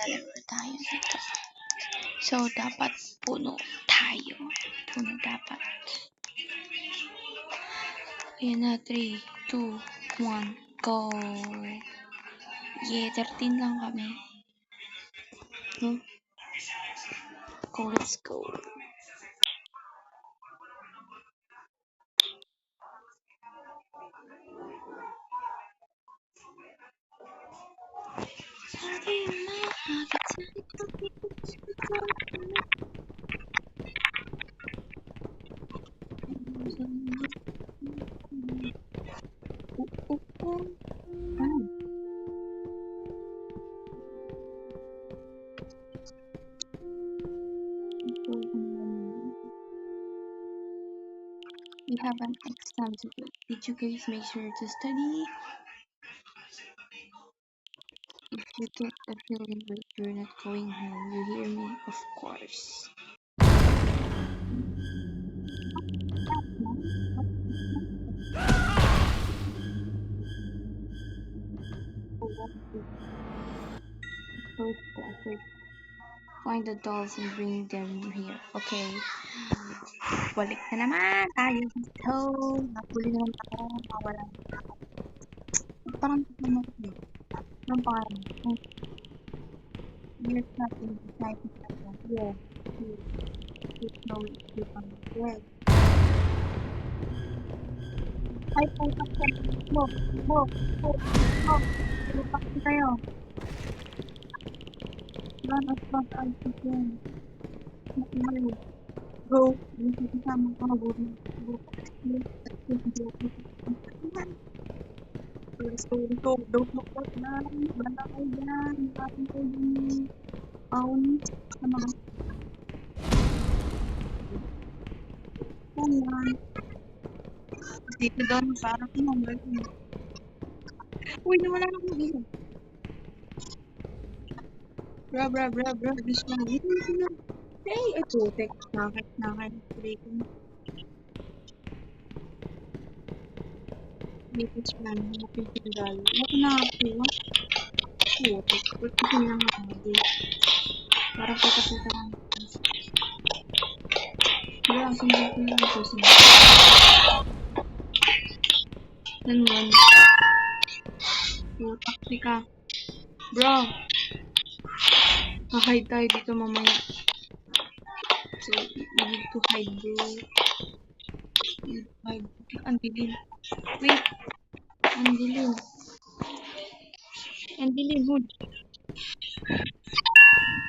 maglalaro tayo dito. So, dapat puno tayo. Puno dapat. Ayan na, 3, 2, 1, go! Yeah, 13 lang kami. No? Go, let's go. We have an exam to do. Did you guys make sure to study? If you get a feeling like you're not going home, you hear me? Of course. Find the dolls and bring them here. Okay. Balik na naman tayo dito. Napuli naman ako. Nawala na ako. Parang naman ko. Anong pangalan? You're not in the side of the yeah. You know it on the bed. Ay, mo. Lupak kayo. Run as fast as you can. Go. Hindi kasama ka. Go. Don't look at na. Bala kayo dyan. Bakit kayo dyan? Sama ka. Yan. Dito doon. Parang pinamag. Uy, nawala na akong dito. Bra. Gusto na. Hey, ito. Text nakit. Latest plan. Napipindal. Ako na ako. Text. Kasi lang ako. Parang kita lang. Bra, sundin ko lang ito. Ganun. Takti ka. Bro. Hide tayo dito mamaya. So, you need to hide, bro. Hide. Ang dilim. Wait. Ang dilim, hood.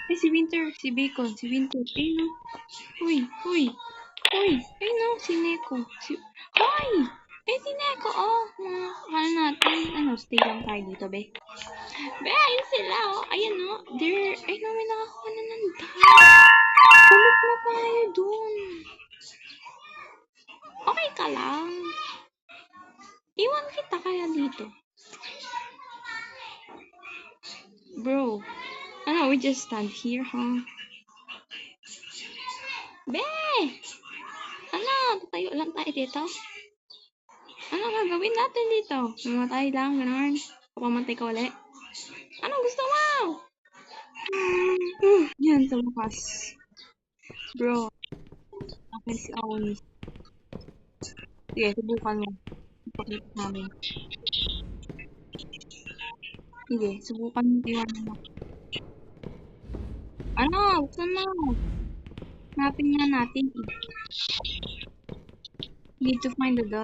Eh, si Winter. Si Bacon. Si Winter. Eh, no. Uy. Eh, no. Si Neko. Hoy! Eh, si Neko. Oh, mga natin. Stay lang tayo dito, be. Be, ayun sila, oh. Ayan, oh. Ay, no, may nakakuha na ng dahil. Balik na tayo dun. Okay ka lang. Iwan kita kaya dito. Bro. We just stand here, huh? Be! Tatayo lang tayo dito? Ano gagawin natin dito? Mamatay lang, gano'n. Papamatay ka ulit. Anong gusto mo? Yan, sa bukas. Bro. Okay, si Aonis. Sige, subukan mo. Ipakita namin. Sige, subukan mo. Iwan mo. Buksan mo. Hanapin nga natin. Need to find the doll.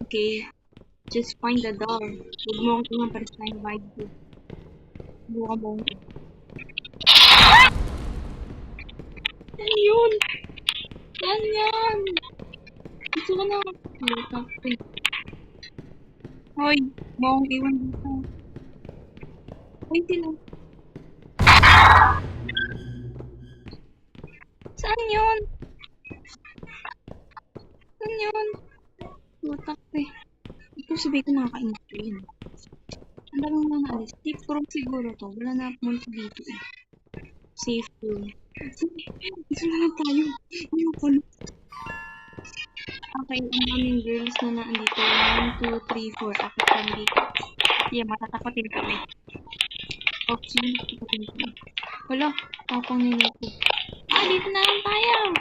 Okay. Just find the doll. Huwag mo akong tingnan para sa invite ko. Buka mo. Ano yun? Yan. Gusto ko na. Hoy, mo akong iwan dito. Hoy, sila. Saan yun? Butak eh. Ito sabi ko nakakainit ko yun. Ang daming mga naalis. Safe room siguro to. Wala na pumunta dito eh. Safe room. Isa naman tayo. Okay, ang daming girls na naandito. 1, 2, 3, 4. Akit kami dito. Yeah, matatakotin kami. Oh, sige. Wala, tapang nila ko. Dito na lang tayo.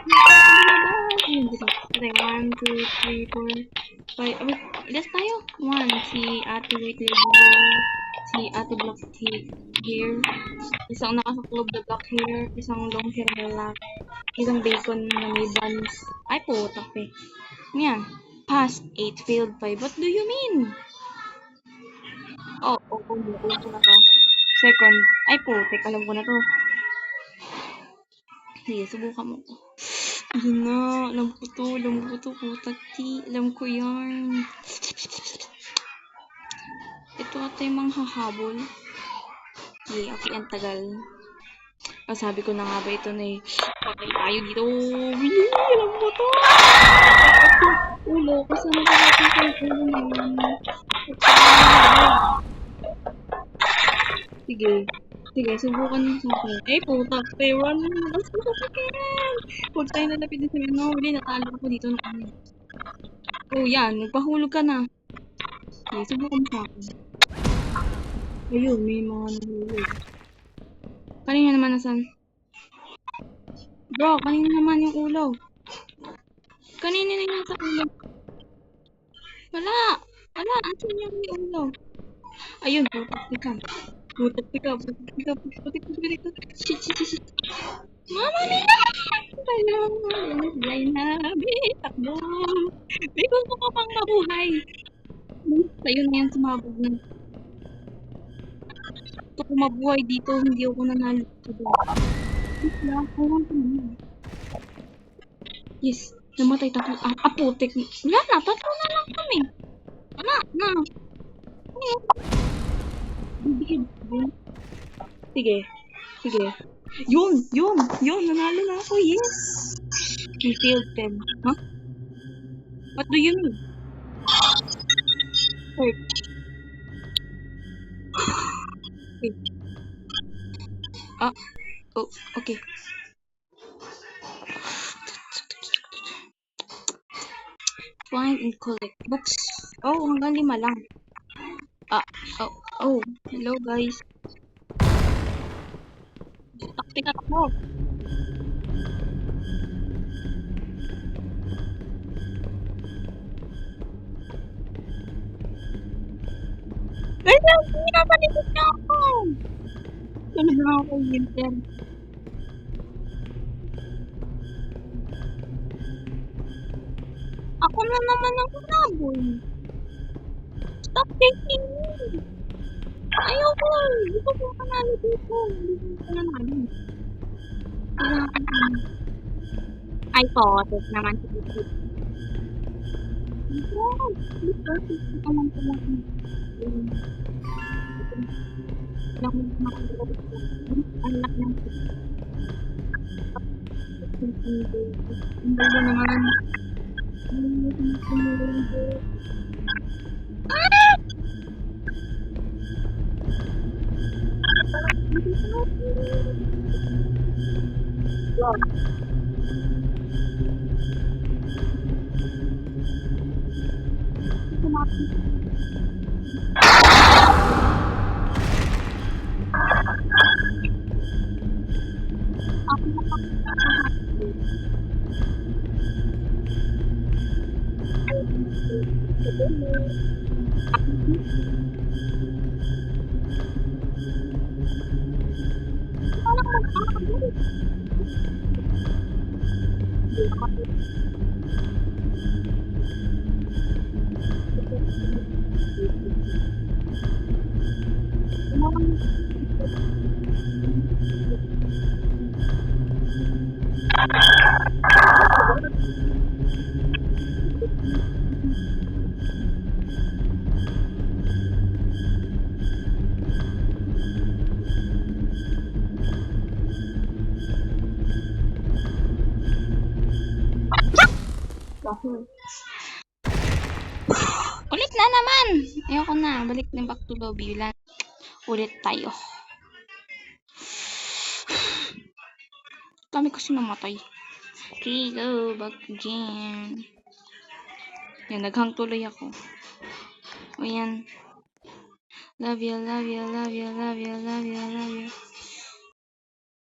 Ayun, dito. Okay, 1, 2, 3, 4, 5. Alas tayo. 1, si Ate White Lady. Si Ate Black Hair. Isang nakasaklob na black hair. Isang long hair na black. Isang bacon na may buns. Ay, putak eh. Ano yan? Past 8, failed 5. What do you mean? Oh, alam ko na to. Second. Ay, putik. Alam ko na to. Sige, subukan mo ko. Yun na. Alam ko to. Putak ti. Alam ko yan. Ito ata yung mga hahabol. Okay, ang tagal. Sabi ko na nga ba ito na eh. Okay, tayo dito. Bili, alam mo to. Ulo, kasama ko natin sa ulo na yun. Sige, subukan mo sa akin. Putak, pero ano naman ang susukin? Huwag tayo nalapit din sa ano. Hindi, natalo ako dito na ano. Yan, nagpahulog ka na. Sige, subukan mo sa akin. Ayun, may mga nahulog. Kanina naman nasan? Bro, kanina naman yung ulo. Kanina na yung sa ulo. Wala, asan yung ulo? Ayun, putak ka. Shit. Mama mia! Zainabi, takbo. May gusto ko pang mabuhay. Ayun na yan, sumabog na. Gusto ko mabuhay dito, hindi ako nanalo. Yes, namatay tatlo. Putik. Wala na, tatlo na lang kami. Wala na. Sige. Yun, nanalo na ako, yes. We failed them. Huh? What do you mean? Okay. Find and collect books. Hanggang 5 lang. Hello guys. Taktika ako. Guys, pinapalikot na ako. Sunod na ako kay Winter. Ako na naman ang kunabol. Stop taking me. Ayoko. Gusto ko panalo dito. Hindi ko nanalo. Ay, potes naman si Dito. Ulit na naman. Ayoko na. Balik na back to lobby. Ulit tayo. Dami kasi namatay. Okay, go back again. Yan, naghang tuloy ako. Yan. Love you, love you, love you, love you, love you, love you.